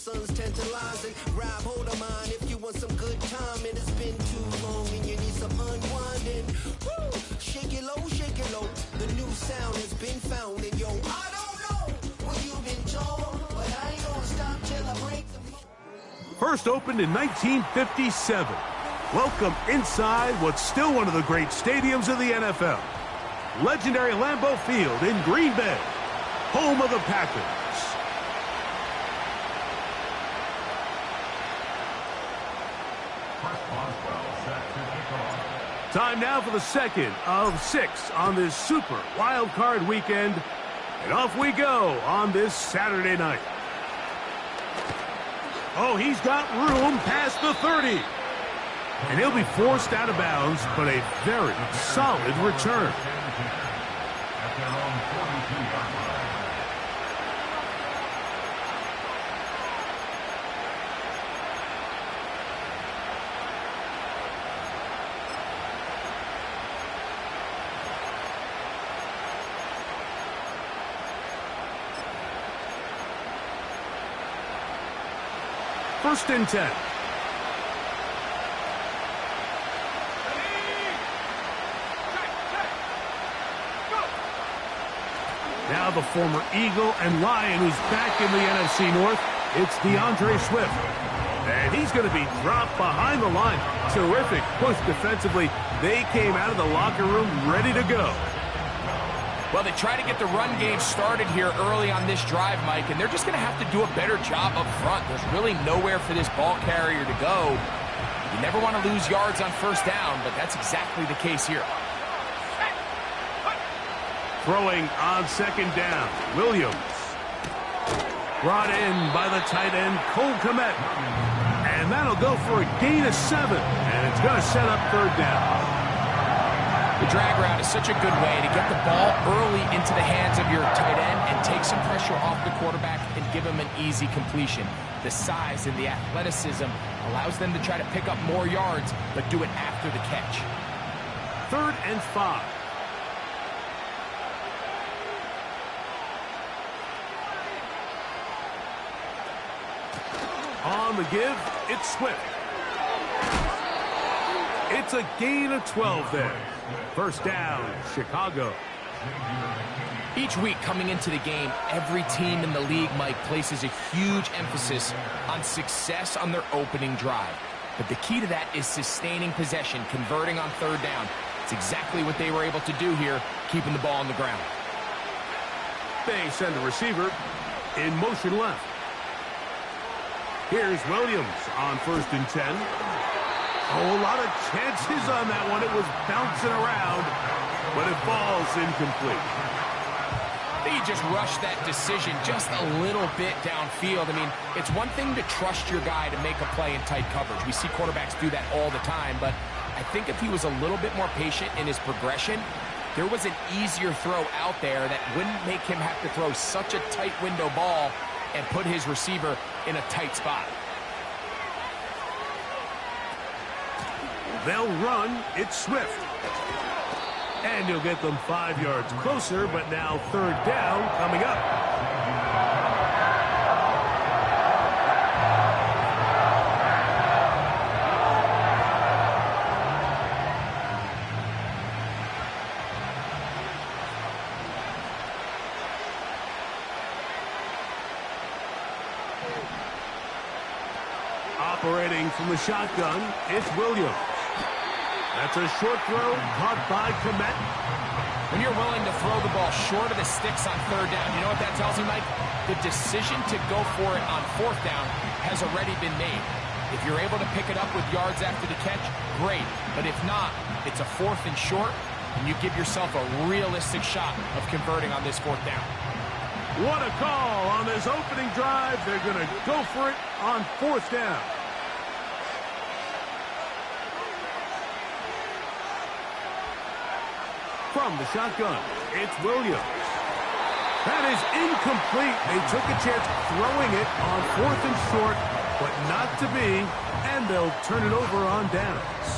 son's tantalizing. Grab hold of mine if you want some good time. And it's been too long and you need some unwinding. Woo! Shake it low, shake it low. The new sound has been found. And yo, I don't know what you've been told, but I ain't gonna stop till I break the... First opened in 1957. Welcome inside what's still one of the great stadiums of the NFL. Legendary Lambeau Field in Green Bay, home of the Packers. Time now for the second of 6 on this Super Wild Card weekend. And off we go on this Saturday night. Oh, he's got room past the 30. And he'll be forced out of bounds, but a very solid return. First and 10. Now the former Eagle and Lion who's back in the NFC North, it's DeAndre Swift. And he's going to be dropped behind the line. Terrific push defensively. They came out of the locker room ready to go. Well, they try to get the run game started here early on this drive, Mike, and they're just going to have to do a better job up front. There's really nowhere for this ball carrier to go. You never want to lose yards on first down, but that's exactly the case here. Throwing on second down, Williams. Brought in by the tight end, Cole Kmet. And that'll go for a gain of 7, and it's going to set up third down. The drag route is such a good way to get the ball early into the hands of your tight end and take some pressure off the quarterback and give him an easy completion. The size and the athleticism allows them to try to pick up more yards, but do it after the catch. 3rd and 5. On the give, it's Swift. It's a gain of 12 there. First down, Chicago. Each week coming into the game, every team in the league, Mike, places a huge emphasis on success on their opening drive. But the key to that is sustaining possession, converting on third down. It's exactly what they were able to do here, keeping the ball on the ground. They send the receiver in motion left. Here's Williams on 1st and 10. Oh, a lot of chances on that one. It was bouncing around, but it falls incomplete. He just rushed that decision just a little bit downfield. I mean, it's one thing to trust your guy to make a play in tight coverage. We see quarterbacks do that all the time, but I think if he was a little bit more patient in his progression, there was an easier throw out there that wouldn't make him have to throw such a tight window ball and put his receiver in a tight spot. They'll run. It's Swift. And he'll get them 5 yards closer, but now third down coming up. Operating from the shotgun, it's Williams. That's a short throw caught by Kmet. When you're willing to throw the ball short of the sticks on third down, you know what that tells me, Mike? The decision to go for it on fourth down has already been made. If you're able to pick it up with yards after the catch, great. But if not, it's a 4th and short, and you give yourself a realistic shot of converting on this 4th down. What a call on this opening drive. They're going to go for it on 4th down. From the shotgun, it's Williams. That is incomplete. They took a chance throwing it on 4th and short, but not to be, and they'll turn it over on downs.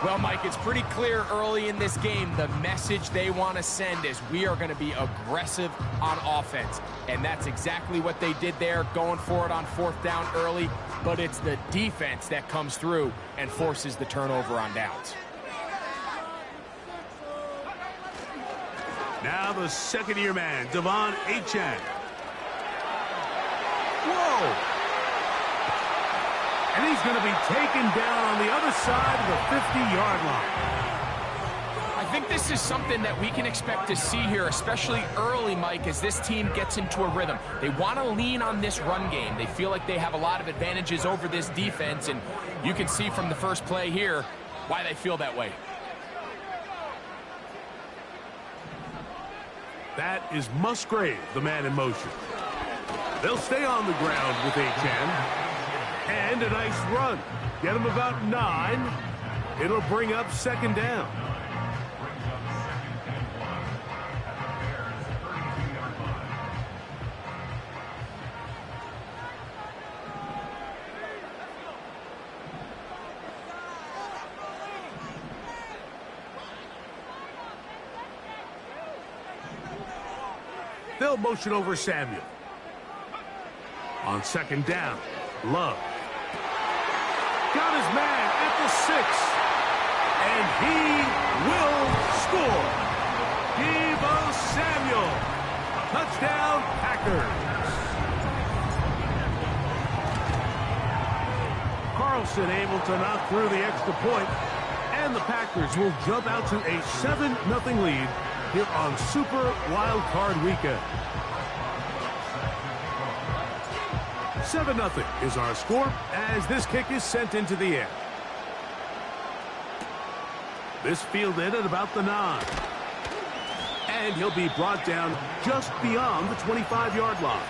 Well, Mike, it's pretty clear early in this game the message they want to send is we are going to be aggressive on offense. And that's exactly what they did there, going for it on 4th down early. But it's the defense that comes through and forces the turnover on downs. Now the second-year man, De'Von Achane. Whoa! And he's going to be taken down on the other side of the 50-yard line. I think this is something that we can expect to see here, especially early, Mike, as this team gets into a rhythm. They want to lean on this run game. They feel like they have a lot of advantages over this defense, and you can see from the first play here why they feel that way. That is Musgrave, the man in motion. They'll stay on the ground with Achane. And a nice run. Get him about 9. It'll bring up 2nd down. They'll motion over Samuel. On 2nd down, Love. Got his man at the 6. And he will score. Deebo Samuel. Touchdown, Packers. Carlson able to knock through the extra point. And the Packers will jump out to a 7-0 lead here on Super Wild Card Weekend. 7-0 is our score as this kick is sent into the air. This fielded at about the 9. And he'll be brought down just beyond the 25-yard line.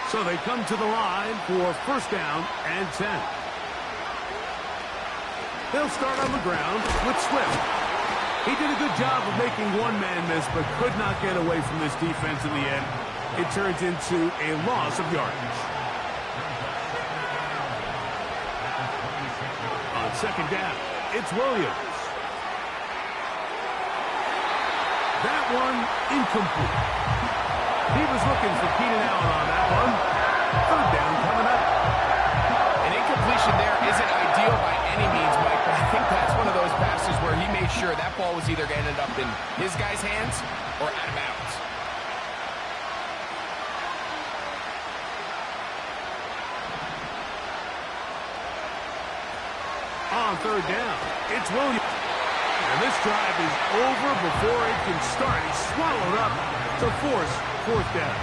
So they come to the line for 1st down and 10. They'll start on the ground with Swift. He did a good job of making one man miss, but could not get away from this defense in the end. It turns into a loss of yardage. On 2nd down, it's Williams. That one incomplete. He was looking for Keenan Allen on that one. 3rd down coming up. An incompletion there isn't ideal by any means, Mike, but I think that's one of those passes where he made sure that ball was either going to end up in his guy's hands or out of bounds. On 3rd down, it's Williams. And this drive is over before it can start. He's swallowed up to force 4th down.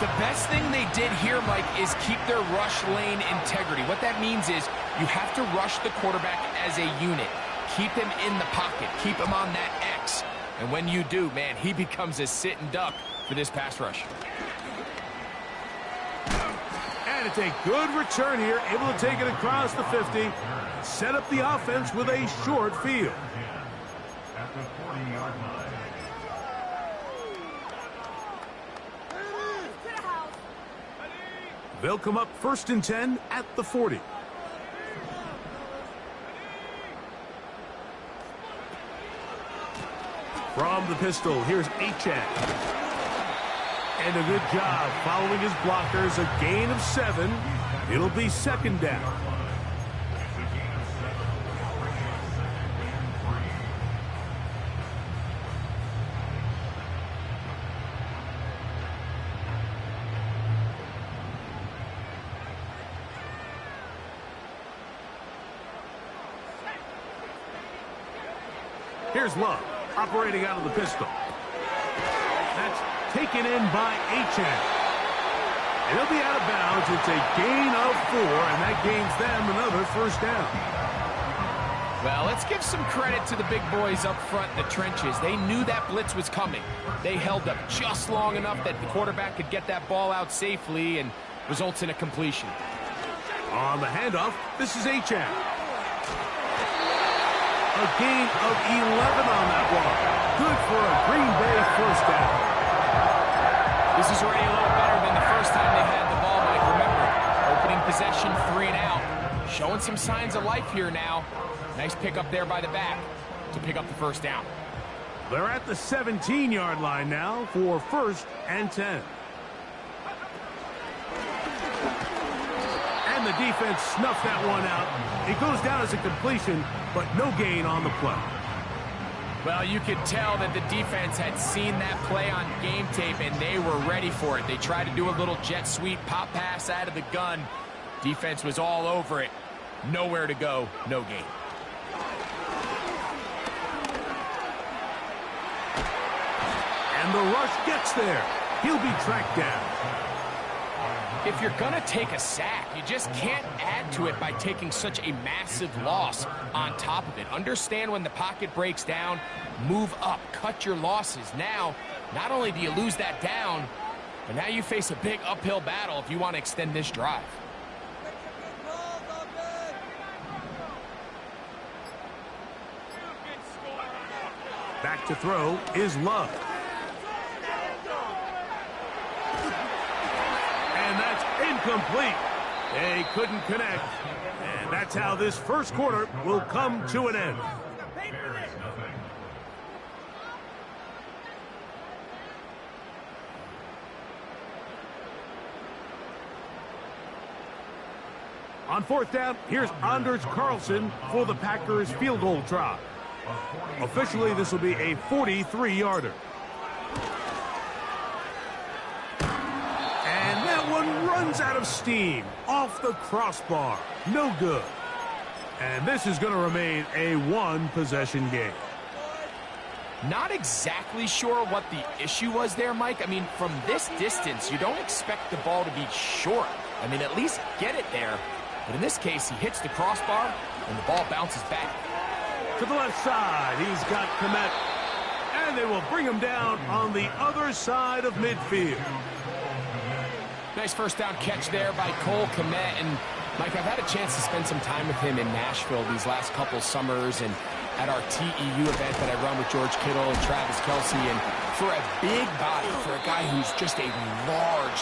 The best thing they did here, Mike, is keep their rush lane integrity. What that means is you have to rush the quarterback as a unit. Keep him in the pocket. Keep him on that X. And when you do, man, he becomes a sitting duck for this pass rush. And it's a good return here, able to take it across the 50. Set up the offense with a short field. At the 40-yard line. They'll come up 1st and 10 at the 40. From the pistol, here's Achane. And a good job following his blockers, a gain of 7. It'll be 2nd down. Here's Love, operating out of the pistol. That's taken in by Achane. And he'll be out of bounds. It's a gain of 4, and that gains them another 1st down. Well, let's give some credit to the big boys up front in the trenches. They knew that blitz was coming. They held up just long enough that the quarterback could get that ball out safely and results in a completion. On the handoff, this is Achane. A gain of 11 on that one. Good for a Green Bay 1st down. This is already a little better than the first time they had the ball, Mike. Remember, opening possession, 3 and out. Showing some signs of life here now. Nice pick up there by the back to pick up the first down. They're at the 17-yard line now for 1st and 10. And the defense snuffed that one out. It goes down as a completion, but no gain on the play. Well, you could tell that the defense had seen that play on game tape, and they were ready for it. They tried to do a little jet sweep, pop pass out of the gun. Defense was all over it. Nowhere to go, no gain. And the rush gets there. He'll be tracked down. If you're going to take a sack, you just can't add to it by taking such a massive loss on top of it. Understand when the pocket breaks down, move up, cut your losses. Now, not only do you lose that down, but now you face a big uphill battle if you want to extend this drive. Back to throw is Love. And that's incomplete. They couldn't connect. And that's how this first quarter will come to an end. On 4th down, here's Anders Carlson for the Packers field goal try. Officially, this will be a 43-yarder. And that one runs out of steam off the crossbar. No good. And this is going to remain a one-possession game. Not exactly sure what the issue was there, Mike. I mean, from this distance, you don't expect the ball to be short. I mean, at least get it there. But in this case, he hits the crossbar, and the ball bounces back. To the left side, he's got Kmet. And they will bring him down on the other side of midfield. Nice first down catch there by Cole Kmet. And, Mike, I've had a chance to spend some time with him in Nashville these last couple summers and at our TEU event that I run with George Kittle and Travis Kelce. And for a big body, for a guy who's just a large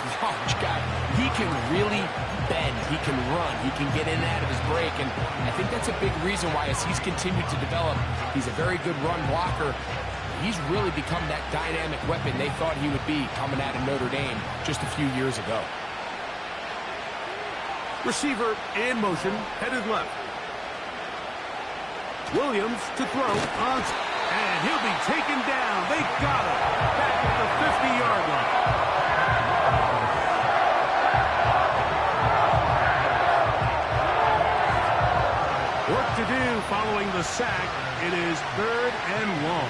guy, he can really bend, he can run, he can get in and out of his break, and I think that's a big reason why, as he's continued to develop, he's a very good run blocker. He's really become that dynamic weapon they thought he would be coming out of Notre Dame just a few years ago. Receiver in motion, headed left. Williams to throw, and he'll be taken down. They got him back at the 50-yard line. Work to do following the sack. It is 3rd and long.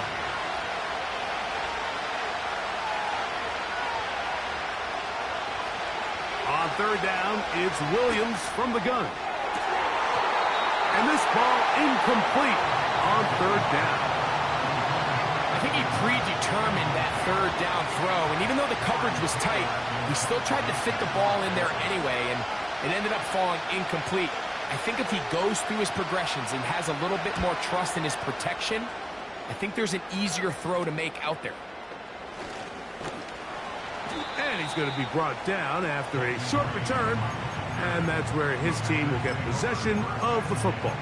On 3rd down, it's Williams from the gun. And this ball incomplete on 3rd down. I think he predetermined that 3rd down throw, and even though the coverage was tight, he still tried to fit the ball in there anyway, and it ended up falling incomplete. I think if he goes through his progressions and has a little bit more trust in his protection, I think there's an easier throw to make out there. And he's going to be brought down after a short return, and that's where his team will get possession of the football.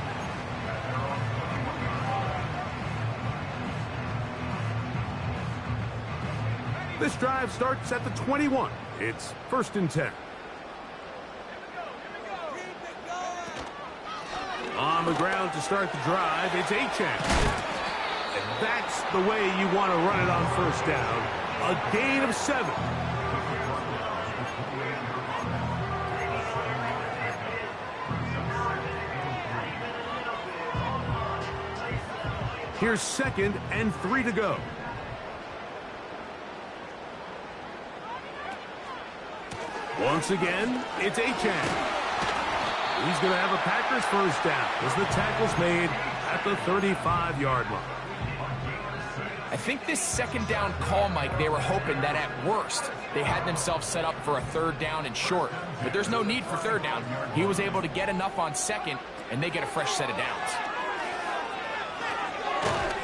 This drive starts at the 21. It's 1st and 10. On the ground to start the drive, it's Achane. And that's the way you want to run it on 1st down. A gain of 7. Here's 2nd and 3 to go. Once again, it's Achane. He's going to have a Packers first down as the tackle's made at the 35-yard line. I think this 2nd down call, Mike, they were hoping that at worst they had themselves set up for a 3rd down and short. But there's no need for 3rd down. He was able to get enough on 2nd, and they get a fresh set of downs.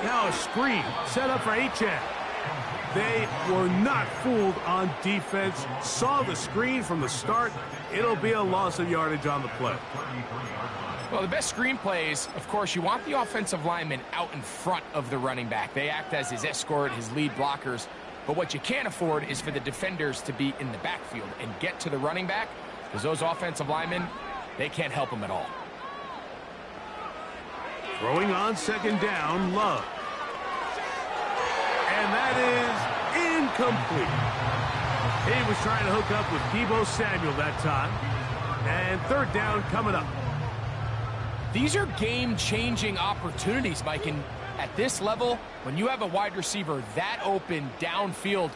Now a screen set up for Achane. They were not fooled on defense. Saw the screen from the start. It'll be a loss of yardage on the play. Well, the best screen plays, of course, you want the offensive lineman out in front of the running back. They act as his escort, his lead blockers. But what you can't afford is for the defenders to be in the backfield and get to the running back, because those offensive linemen, they can't help him at all. Throwing on second down, Love. And that is incomplete. He was trying to hook up with Deebo Samuel that time. And third down coming up. These are game-changing opportunities, Mike, and at this level, when you have a wide receiver that open downfield,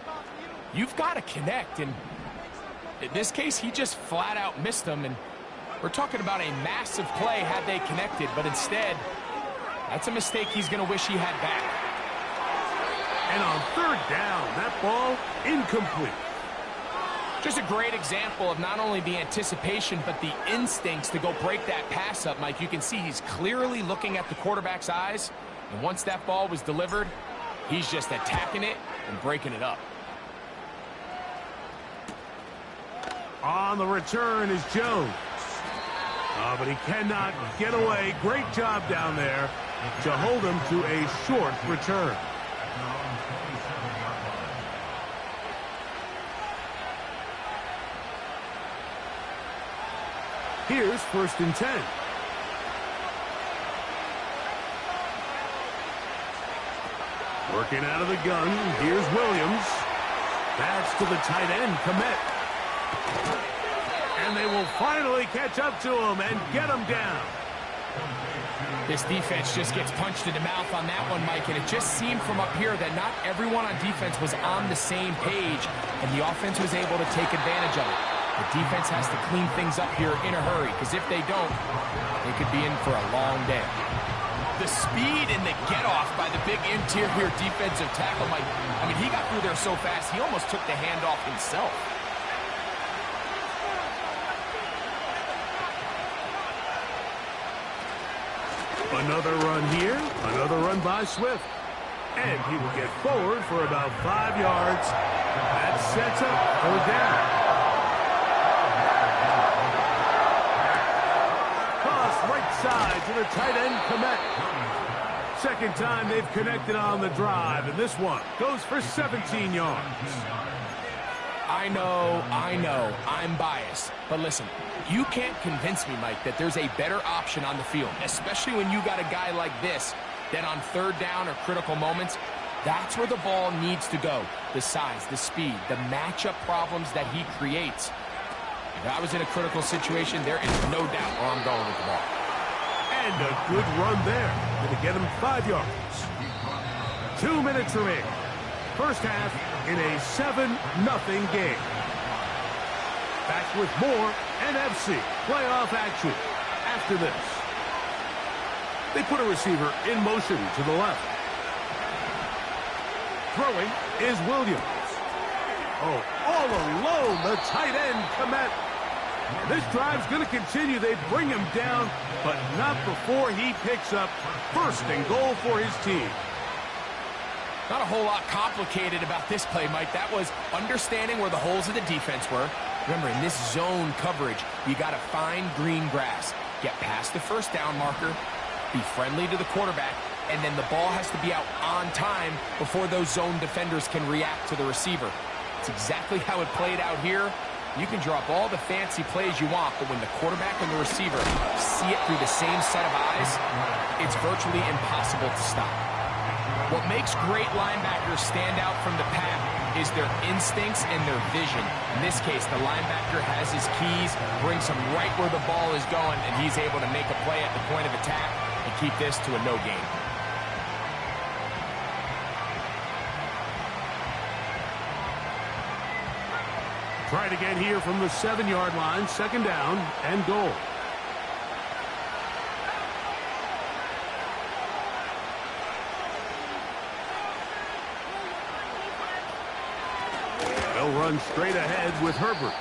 you've got to connect, and in this case, he just flat-out missed them, and we're talking about a massive play had they connected, but instead, that's a mistake he's going to wish he had back. And on third down, that ball incomplete. Just a great example of not only the anticipation, but the instincts to go break that pass up, Mike. You can see he's clearly looking at the quarterback's eyes, and once that ball was delivered, he's just attacking it and breaking it up. On the return is Jones. But he cannot get away. Great job down there to hold him to a short return. Here's 1st and 10. Working out of the gun. Here's Williams. That's to the tight end, Kmet. And they will finally catch up to him and get him down. This defense just gets punched in the mouth on that one, Mike, and it just seemed from up here that not everyone on defense was on the same page, and the offense was able to take advantage of it. The defense has to clean things up here in a hurry, because if they don't, they could be in for a long day. The speed and the get-off by the big interior defensive tackle, Mike, I mean, he got through there so fast, he almost took the handoff himself. Another run here, another run by Swift. And he will get forward for about 5 yards. That sets up third down. Cross right side to the tight end, Kmet. Second time they've connected on the drive, and this one goes for 17 yards. I know, I'm biased. But listen, you can't convince me, Mike, that there's a better option on the field, especially when you got a guy like this, that on third down or critical moments, that's where the ball needs to go. The size, the speed, the matchup problems that he creates. If I was in a critical situation, there is no doubt where I'm going with the ball. And a good run there. Going to get him 5 yards. 2 minutes remaining. First half in a 7-0 game. Back with more NFC playoff action after this. They put a receiver in motion to the left. Throwing is Williams. Oh, all alone, the tight end, Kmet. This drive's going to continue. They bring him down, but not before he picks up 1st and goal for his team. Not a whole lot complicated about this play, Mike. That was understanding where the holes of the defense were. Remember, in this zone coverage, you got to find green grass. Get past the first down marker, be friendly to the quarterback, and then the ball has to be out on time before those zone defenders can react to the receiver. It's exactly how it played out here. You can drop all the fancy plays you want, but when the quarterback and the receiver see it through the same set of eyes, it's virtually impossible to stop. What makes great linebackers stand out from the pack is their instincts and their vision. In this case, the linebacker has his keys, brings him right where the ball is going, and he's able to make a play at the point of attack and keep this to a no gain. Try it again here from the 7-yard line, 2nd down and goal. They'll run straight ahead with Herbert.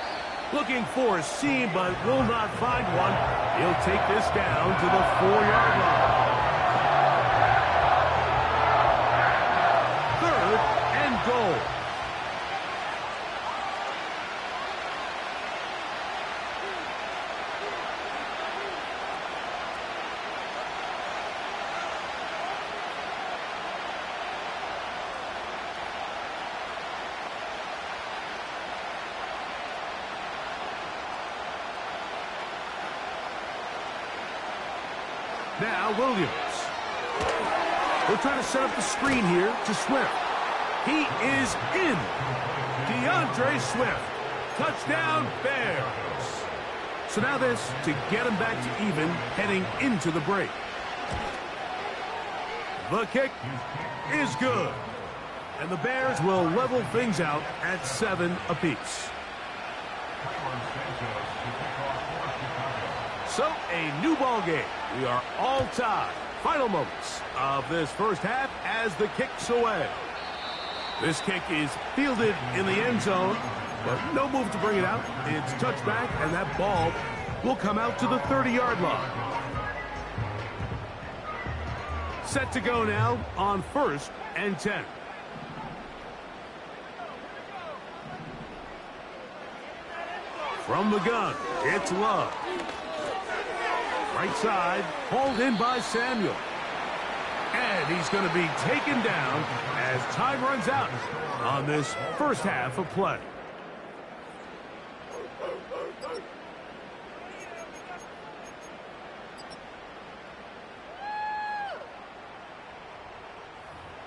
Looking for a seam, but will not find one. He'll take this down to the 4-yard line. 3rd and Now Williams. We're trying to set up the screen here to Swift. He is in. DeAndre Swift. Touchdown, Bears. So now this to get him back to even heading into the break. The kick is good. And the Bears will level things out at 7 apiece. So, a new ball game. We are all tied. Final moments of this first half as the kick's away. This kick is fielded in the end zone, but no move to bring it out. It's touchback, and that ball will come out to the 30-yard line. Set to go now on 1st and 10. From the gun, it's Love. Right side, hauled in by Samuel. And he's going to be taken down as time runs out on this first half of play.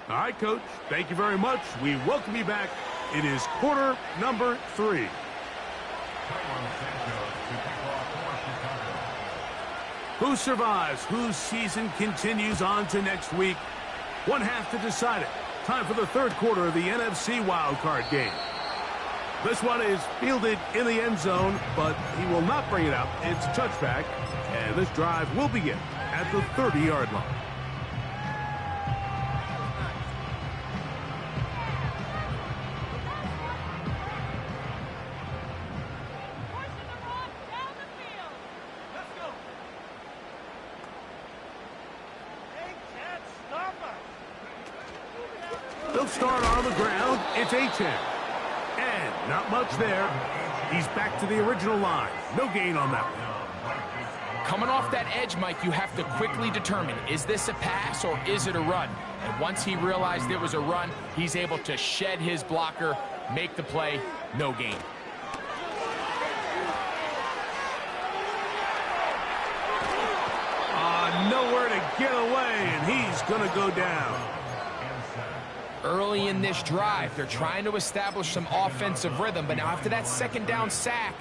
All right, Coach, thank you very much. We welcome you back. It is quarter number 3. Who survives? Whose season continues on to next week? One half to decide it. Time for the third quarter of the NFC wildcard game. This one is fielded in the end zone, but he will not bring it out. It's a touchback, and this drive will begin at the 30-yard line. They'll start on the ground. It's A-10. And not much there. He's back to the original line. No gain on that one. Coming off that edge, Mike, you have to quickly determine, is this a pass or is it a run? And once he realized it was a run, he's able to shed his blocker, make the play, no gain. Nowhere to get away, and he's going to go down. Early in this drive, they're trying to establish some offensive rhythm, but now after that second down sack,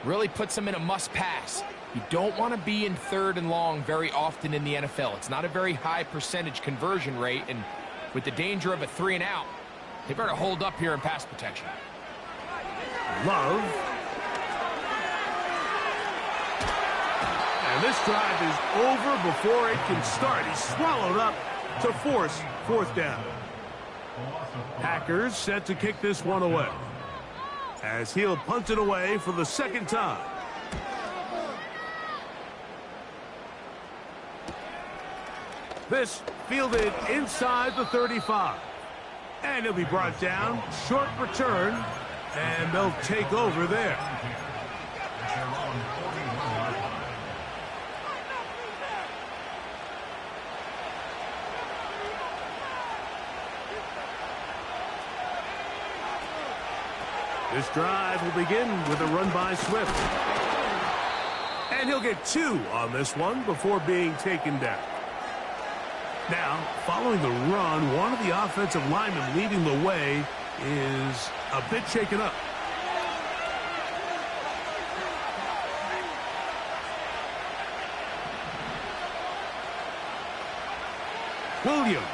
really puts them in a must-pass. You don't want to be in 3rd and long very often in the NFL. It's not a very high percentage conversion rate, and with the danger of a 3-and-out, they better hold up here in pass protection. Love. And this drive is over before it can start. He's swallowed up to force 4th down. Packers set to kick this one away, as he'll punt it away for the second time. This fielded inside the 35. And he'll be brought down. Short return, and they'll take over there. This drive will begin with a run by Swift. And he'll get 2 on this one before being taken down. Now, following the run, one of the offensive linemen leading the way is a bit shaken up. Williams.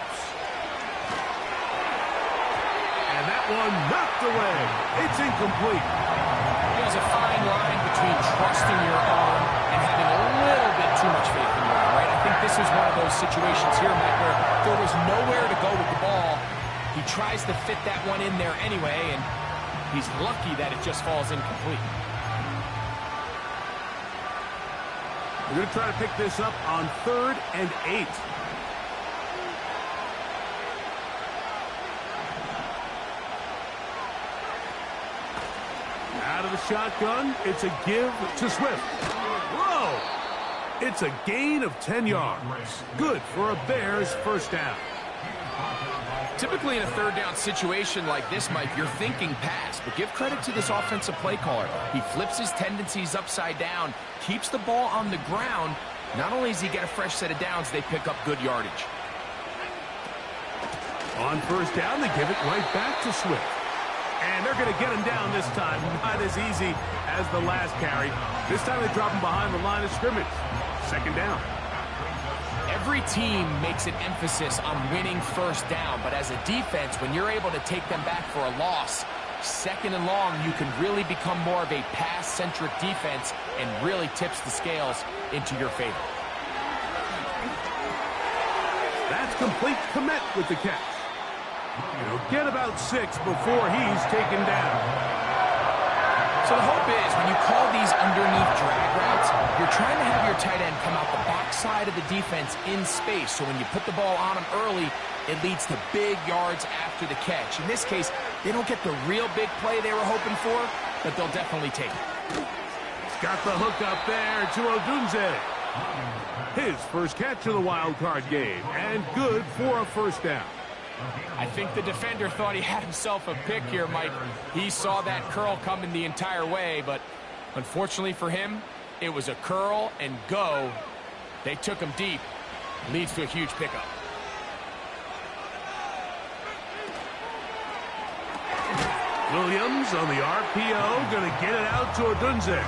One knocked away. It's incomplete. There's a fine line between trusting your arm and having a little bit too much faith in your arm, right? I think this is one of those situations here, Matt, where there was nowhere to go with the ball. He tries to fit that one in there anyway, and he's lucky that it just falls incomplete. We're going to try to pick this up on 3rd and 8. Out of the shotgun, it's a give to Swift. Whoa! It's a gain of 10 yards. Good for a Bears first down. Typically in a 3rd down situation like this, Mike, you're thinking pass, but give credit to this offensive play caller. He flips his tendencies upside down, keeps the ball on the ground, Not only does he get a fresh set of downs, they pick up good yardage. On first down, they give it right back to Swift. And they're going to get him down this time. Not as easy as the last carry. This time they drop him behind the line of scrimmage. Second down. Every team makes an emphasis on winning first down, but as a defense, when you're able to take them back for a loss, second and long, you can really become more of a pass-centric defense and really tips the scales into your favor. That's complete. Kmet with the catch. He'll get about 6 before he's taken down. So the hope is when you call these underneath drag routes, you're trying to have your tight end come out the backside of the defense in space. So when you put the ball on him early, it leads to big yards after the catch. In this case, they don't get the real big play they were hoping for, but they'll definitely take it. He's got the hook up there to Odunze. His first catch of the wild card game, and good for a first down. I think the defender thought he had himself a pick here, Mike. He saw that curl coming the entire way, but unfortunately for him, it was a curl and go. They took him deep. Leads to a huge pickup. Williams on the RPO, going to get it out to Odunze.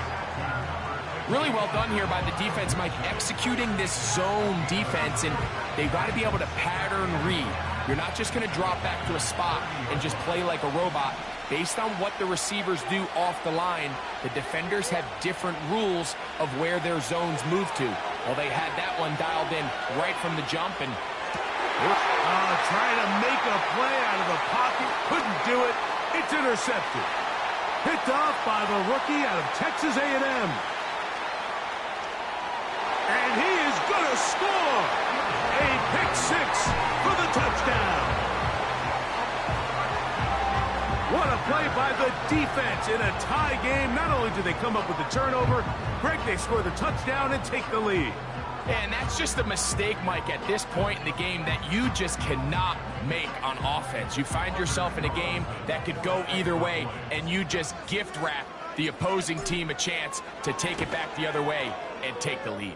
Really well done here by the defense, Mike, executing this zone defense, and they've got to be able to pattern read. You're not just going to drop back to a spot and just play like a robot. Based on what the receivers do off the line, the defenders have different rules of where their zones move to. Well, they had that one dialed in right from the jump, and trying to make a play out of the pocket, couldn't do it. It's intercepted. Picked off by the rookie out of Texas A&M. And he is going to score. A pick 6 for the touchdown. What a play by the defense in a tie game. Not only do they come up with the turnover, Greg, they score the touchdown and take the lead. And that's just a mistake, Mike, at this point in the game that you just cannot make on offense. You find yourself in a game that could go either way, and you just gift wrap the opposing team a chance to take it back the other way and take the lead.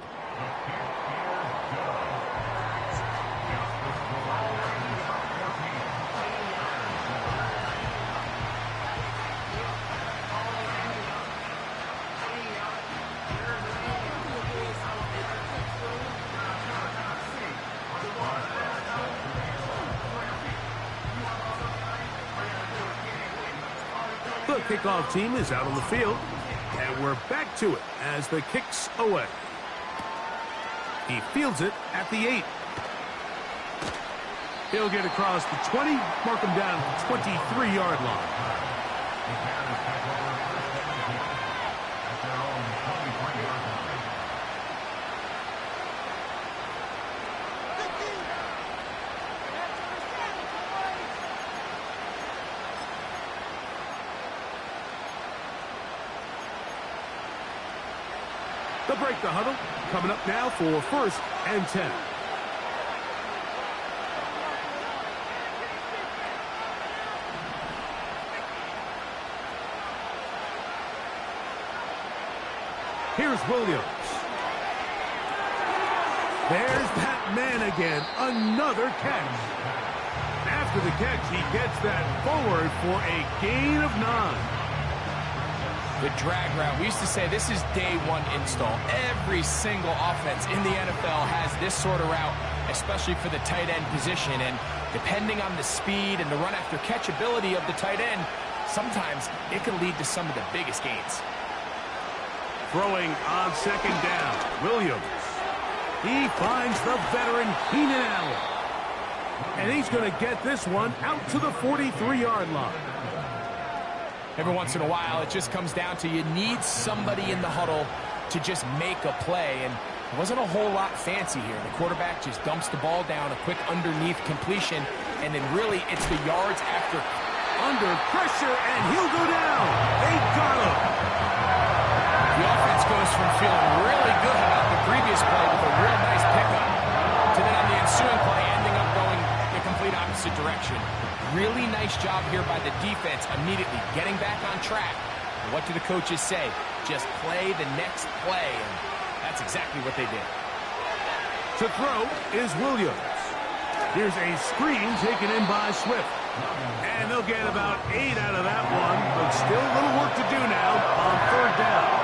The kickoff team is out on the field, and we're back to it as the kick's away. He fields it at the 8. He'll get across the 20, mark him down at the 23-yard line. They'll break the huddle. Coming up now for 1st and 10. Here's Williams. There's that man again. Another catch. After the catch, he gets that forward for a gain of 9. The drag route. We used to say this is day one install. Every single offense in the NFL has this sort of route, especially for the tight end position. And depending on the speed and the run after catch ability of the tight end, sometimes it can lead to some of the biggest gains. Throwing on second down, Williams. He finds the veteran Keenan Allen. And he's going to get this one out to the 43-yard line. Every once in a while, it just comes down to you need somebody in the huddle to just make a play. And it wasn't a whole lot fancy here. The quarterback just dumps the ball down, a quick underneath completion, and then really it's the yards after. Under pressure, and he'll go down. They got him. The offense goes from feeling really good about the previous play with a real nice pickup to then on the ensuing play ending up going the complete opposite direction. Really nice job here by the defense immediately getting back on track. And what do the coaches say? Just play the next play, and that's exactly what they did. To throw is Williams. Here's a screen taken in by Swift. And they'll get about 8 out of that one, but still a little work to do now on 3rd down.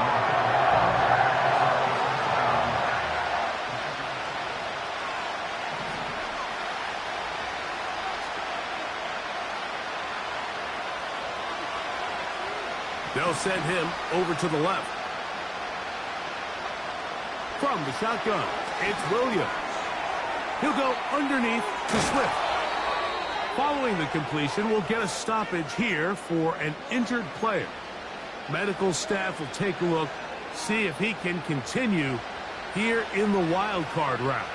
They'll send him over to the left. From the shotgun, it's Williams. He'll go underneath to Swift. Following the completion, we'll get a stoppage here for an injured player. Medical staff will take a look, see if he can continue here in the wild card route.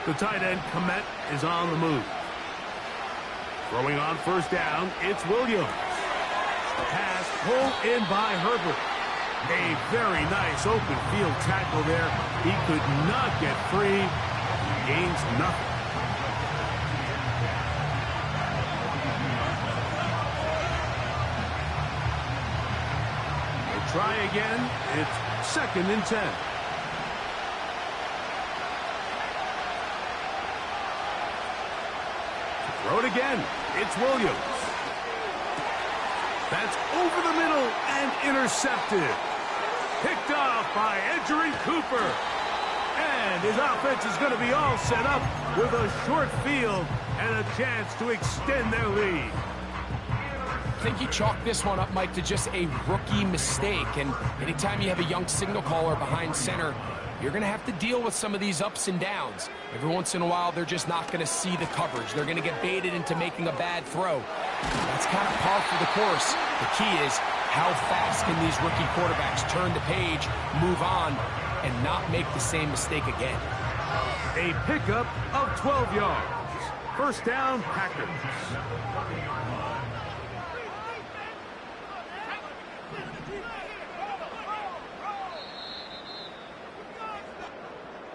The tight end, Komet, is on the move. Throwing on 1st down, it's Williams. Pass pulled in by Herbert. A very nice open field tackle there. He could not get free. He gains nothing. We'll try again. It's 2nd and 10. Throw it again. It's Williams. That's over the middle and intercepted. Picked off by Edgerrin Cooper. And his offense is going to be all set up with a short field and a chance to extend their lead. I think he chalked this one up, Mike, to just a rookie mistake. And anytime you have a young signal caller behind center, you're going to have to deal with some of these ups and downs. Every once in a while, they're just not going to see the coverage. They're going to get baited into making a bad throw. That's kind of par for the course. The key is how fast can these rookie quarterbacks turn the page, move on, and not make the same mistake again. A pickup of 12 yards. 1st down, Packers.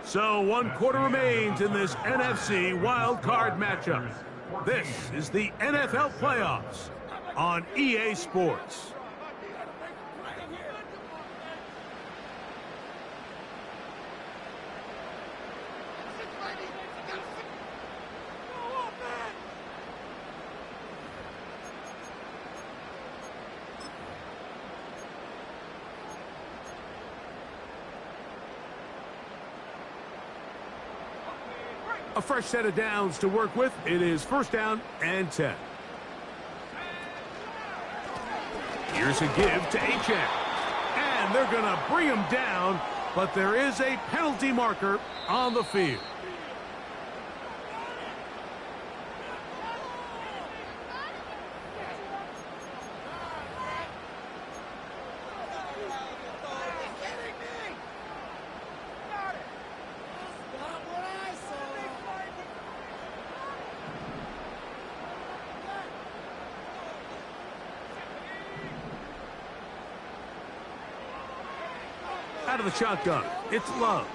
So 1 quarter remains in this NFC wild card matchup. This is the NFL playoffs on EA Sports. A fresh set of downs to work with. It is 1st down and 10. Here's a give to Achane. And they're going to bring him down, but there is a penalty marker on the field. Out of the shotgun, it's Love.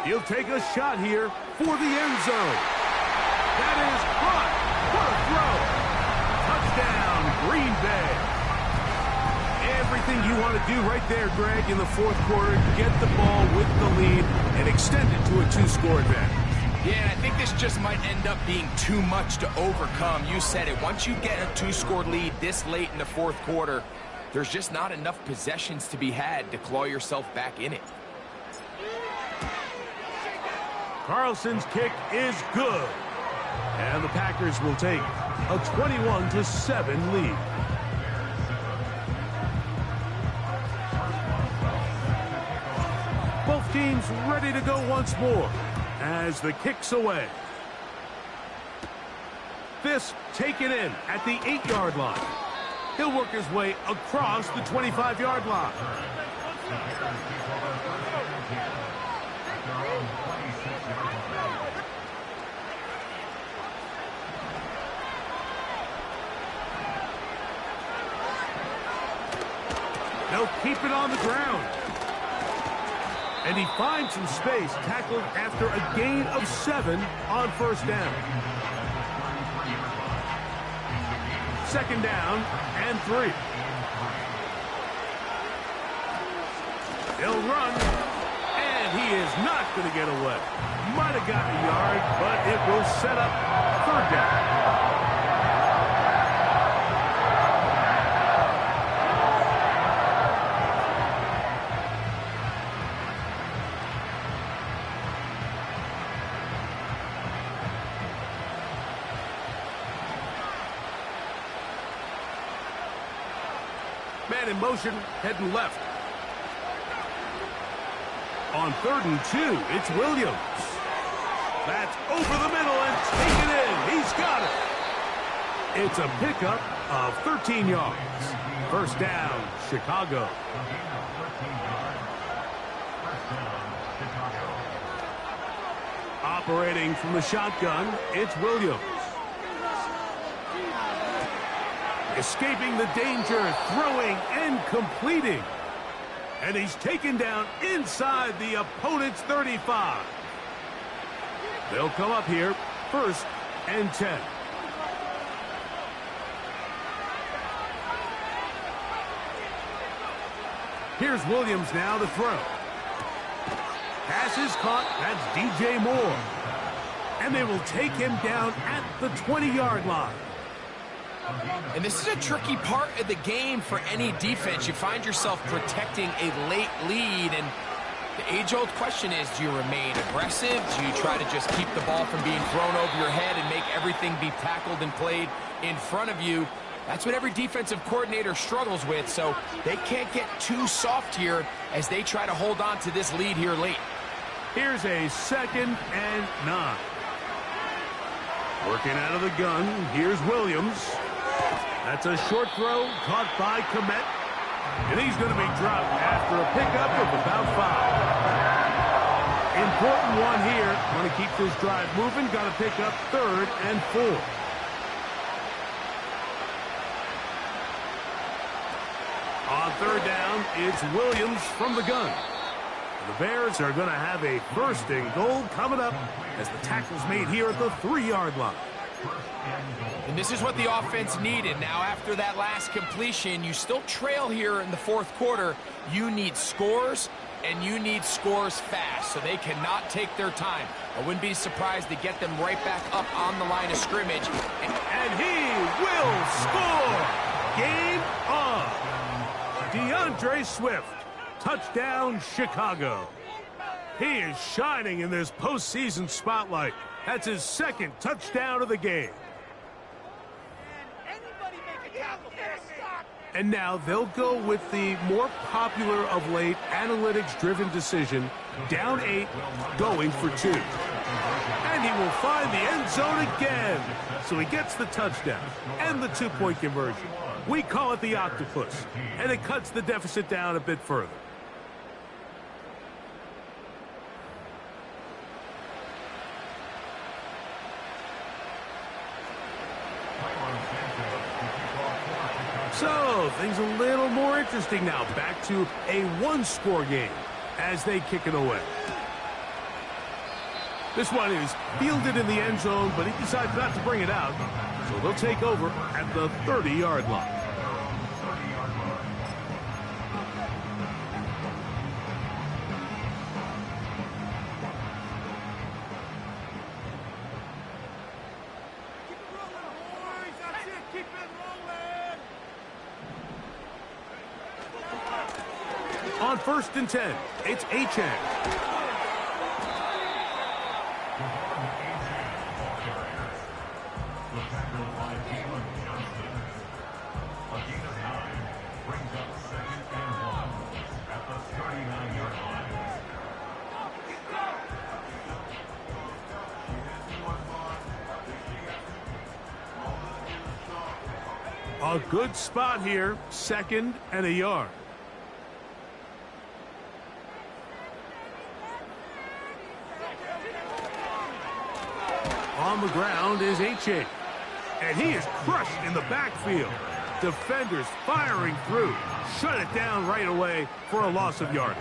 He'll take a shot here for the end zone. That is caught. What a throw. Touchdown, Green Bay. Everything you want to do right there, Greg, in the 4th quarter, get the ball with the lead and extend it to a 2-score advantage. Yeah, I think this just might end up being too much to overcome. You said it. Once you get a 2-score lead this late in the 4th quarter, there's just not enough possessions to be had to claw yourself back in it. Carlson's kick is good. And the Packers will take a 21-7 lead. Both teams ready to go once more as the kick's away. This taken in at the 8-yard line. He'll work his way across the 25-yard line. They'll keep it on the ground. And he finds some space, tackled after a gain of 7 on 1st down. 2nd down and 3. He'll run, and he is not going to get away. Might have gotten a yard, but it will set up third down. Man in motion, heading left. On 3rd and 2, it's Williams. That's over the middle and taken in. He's got it. It's a pickup of 13 yards. First down, Chicago. Operating from the shotgun, it's Williams. Escaping the danger, throwing and completing. And he's taken down inside the opponent's 35. They'll come up here, 1st and 10. Here's Williams now to throw. Pass is caught. That's DJ Moore. And they will take him down at the 20-yard line. And this is a tricky part of the game for any defense. You find yourself protecting a late lead, and the age-old question is, do you remain aggressive? Do you try to just keep the ball from being thrown over your head and make everything be tackled and played in front of you? That's what every defensive coordinator struggles with, so they can't get too soft here as they try to hold on to this lead here late. Here's a 2nd and 9. Working out of the gun, here's Williams. That's a short throw caught by Kmet. And he's going to be dropped after a pickup of about 5. Important one here. Want to keep this drive moving. Got to pick up 3rd and 4. On 3rd down, it's Williams from the gun. The Bears are going to have a 1st and goal coming up as the tackle's made here at the 3-yard line. And this is what the offense needed. Now, after that last completion, you still trail here in the 4th quarter. You need scores, and you need scores fast, so they cannot take their time. I wouldn't be surprised to get them right back up on the line of scrimmage. And he will score! Game on! DeAndre Swift, touchdown Chicago. He is shining in this postseason spotlight. That's his 2nd touchdown of the game. And now they'll go with the more popular of late analytics-driven decision, down 8, going for 2. And he will find the end zone again. So he gets the touchdown and the 2-point conversion. We call it the octopus, and it cuts the deficit down a bit further. So, things a little more interesting now. Back to a 1-score game as they kick it away. This one is fielded in the end zone, but he decides not to bring it out. So they'll take over at the 30-yard line. On 1st and 10, it's Achane. A good spot here, 2nd and a yard. On the ground is Achane, and he is crushed in the backfield. Defenders firing through. Shut it down right away for a loss of yardage.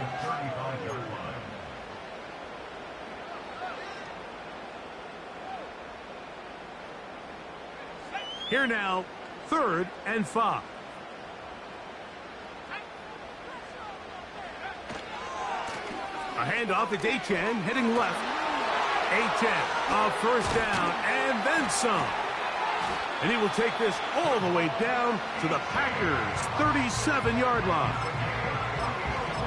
Here now, 3rd and 5. A handoff, it's Achane heading left. Achane, a first down, and then some. And he will take this all the way down to the Packers' 37-yard line.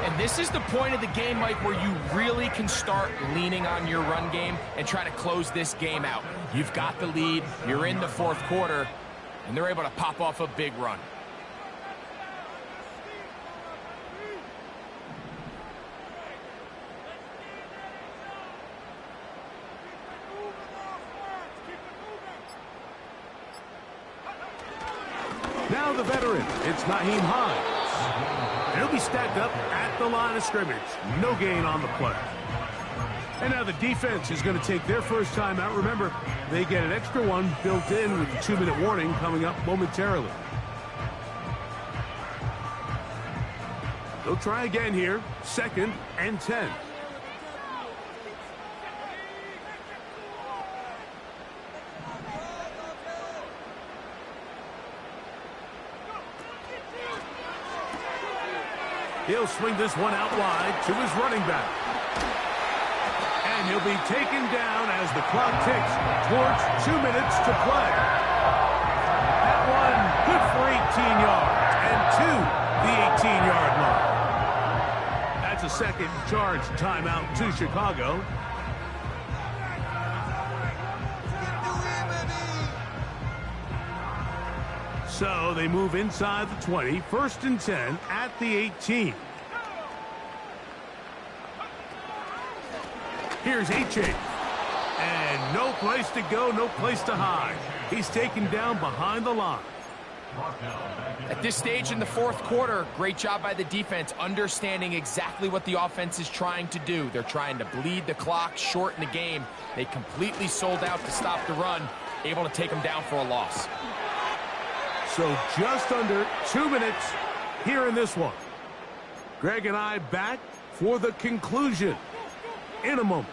And this is the point of the game, Mike, where you really can start leaning on your run game and try to close this game out. You've got the lead, you're in the fourth quarter, and they're able to pop off a big run. Now the veteran, it's Nyheim Hines. He'll be stacked up at the line of scrimmage. No gain on the play. And now the defense is going to take their first time out. Remember, they get an extra one built in with the 2-minute warning coming up momentarily. They'll try again here. 2nd and 10. He'll swing this one out wide to his running back. And he'll be taken down as the clock ticks towards 2 minutes to play. That one good for 18 yards and to the 18-yard line. That's a second charge timeout to Chicago. So they move inside the 20, 1st and 10 at the 18. Here's Achane. And no place to go, no place to hide. He's taken down behind the line. At this stage in the fourth quarter, great job by the defense, understanding exactly what the offense is trying to do. They're trying to bleed the clock, shorten the game. They completely sold out to stop the run, able to take them down for a loss. So just under 2 minutes here in this one. Greg and I back for the conclusion in a moment.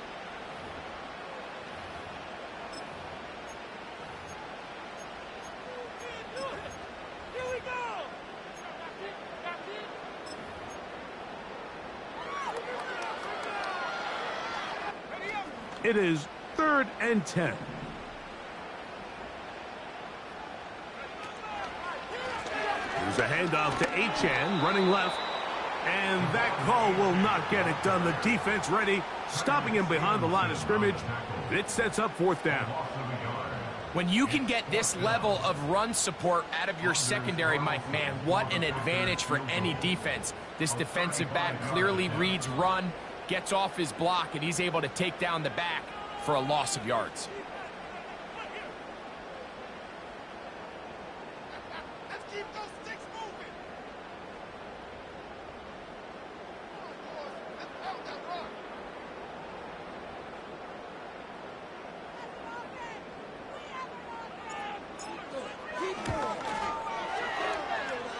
It is 3rd and 10. There's a handoff to Achane, running left. And that call will not get it done. The defense ready, stopping him behind the line of scrimmage. It sets up 4th down. When you can get this level of run support out of your secondary, Mike, man, what an advantage for any defense. This defensive back clearly reads run, gets off his block, and he's able to take down the back for a loss of yards.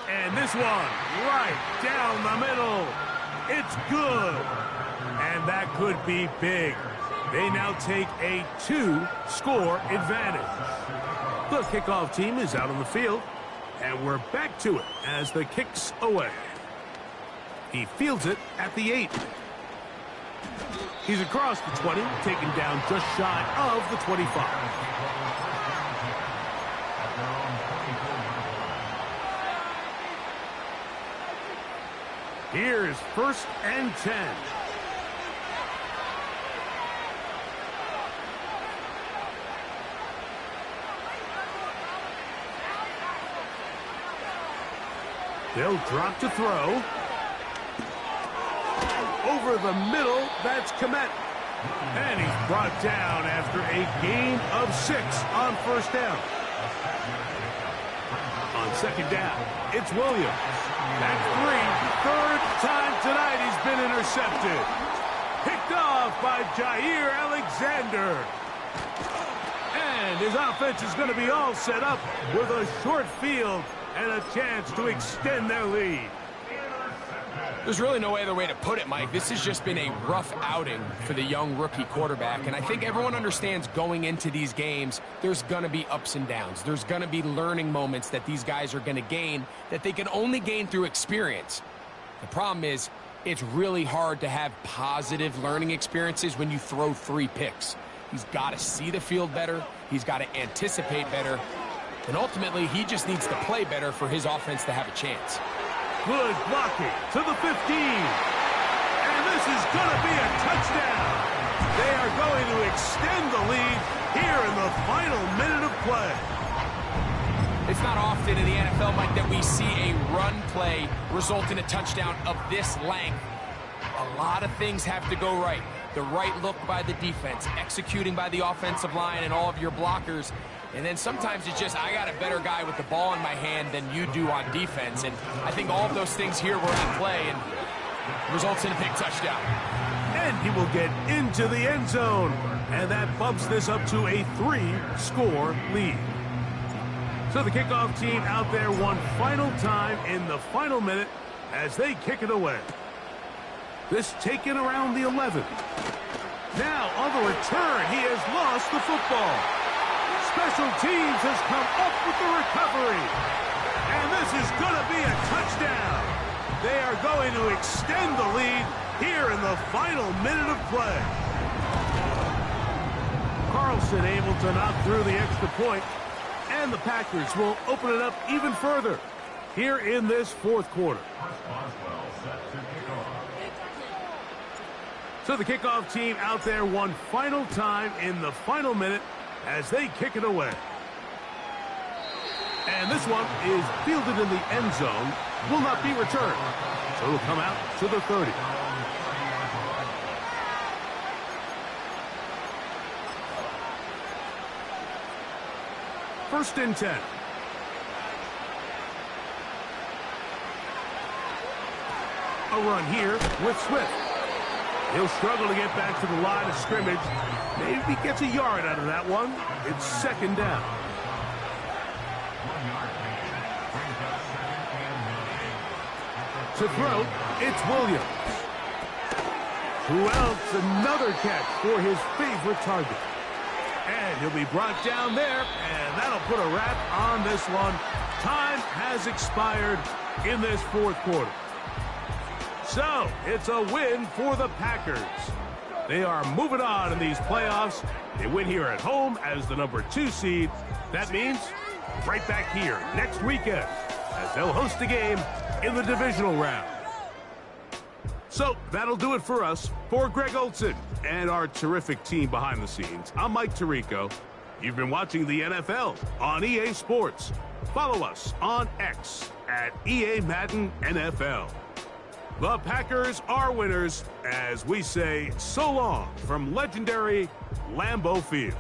And this one, right down the middle. It's good. And that could be big. They now take a 2-score advantage. The kickoff team is out on the field. And we're back to it as the kick's away. He fields it at the 8. He's across the 20, taken down just shy of the 25. Here's 1st and 10. They'll drop to throw. Over the middle, that's Kmet. And he's brought down after a gain of 6 on 1st down. On 2nd down, it's Williams. That's 3. 3rd time tonight he's been intercepted. Picked off by Jair Alexander. And his offense is going to be all set up with a short field and a chance to extend their lead. There's really no other way to put it, Mike. This has just been a rough outing for the young rookie quarterback. And I think everyone understands going into these games, there's going to be ups and downs. There's going to be learning moments that these guys are going to gain that they can only gain through experience. The problem is It's really hard to have positive learning experiences when you throw 3 picks. He's got to see the field better. He's got to anticipate better. And ultimately, he just needs to play better for his offense to have a chance. Good blocking to the 15. And this is going to be a touchdown. They are going to extend the lead here in the final minute of play. It's not often in the NFL, Mike, that we see a run play result in a touchdown of this length. A lot of things have to go right. The right look by the defense, executing by the offensive line and all of your blockers. And then sometimes it's just, I got a better guy with the ball in my hand than you do on defense. And I think all of those things here were in play and results in a big touchdown. And he will get into the end zone. And that bumps this up to a 3-score lead. So the kickoff team out there one final time in the final minute as they kick it away. This taken around the 11. Now on the return, he has lost the football. Special teams has come up with the recovery. And this is going to be a touchdown. They are going to extend the lead here in the final minute of play. Carlson able to knock through the extra point. And the Packers will open it up even further here in this fourth quarter. So the kickoff team out there one final time in the final minute as they kick it away. And this one is fielded in the end zone, will not be returned. So it'll come out to the 30. First and 10. A run here with Swift. He'll struggle to get back to the line of scrimmage. Maybe he gets a yard out of that one. It's second down. To throw, it's Williams. Who else? Another catch for his favorite target. And he'll be brought down there, and that'll put a wrap on this one. Time has expired in this fourth quarter. So, it's a win for the Packers. They are moving on in these playoffs. They win here at home as the number 2 seed. That means right back here next weekend as they'll host a game in the divisional round. So, that'll do it for us. For Greg Olsen and our terrific team behind the scenes, I'm Mike Tirico. You've been watching the NFL on EA Sports. Follow us on X at EA Madden NFL. The Packers are winners as we say so long from legendary Lambeau Field.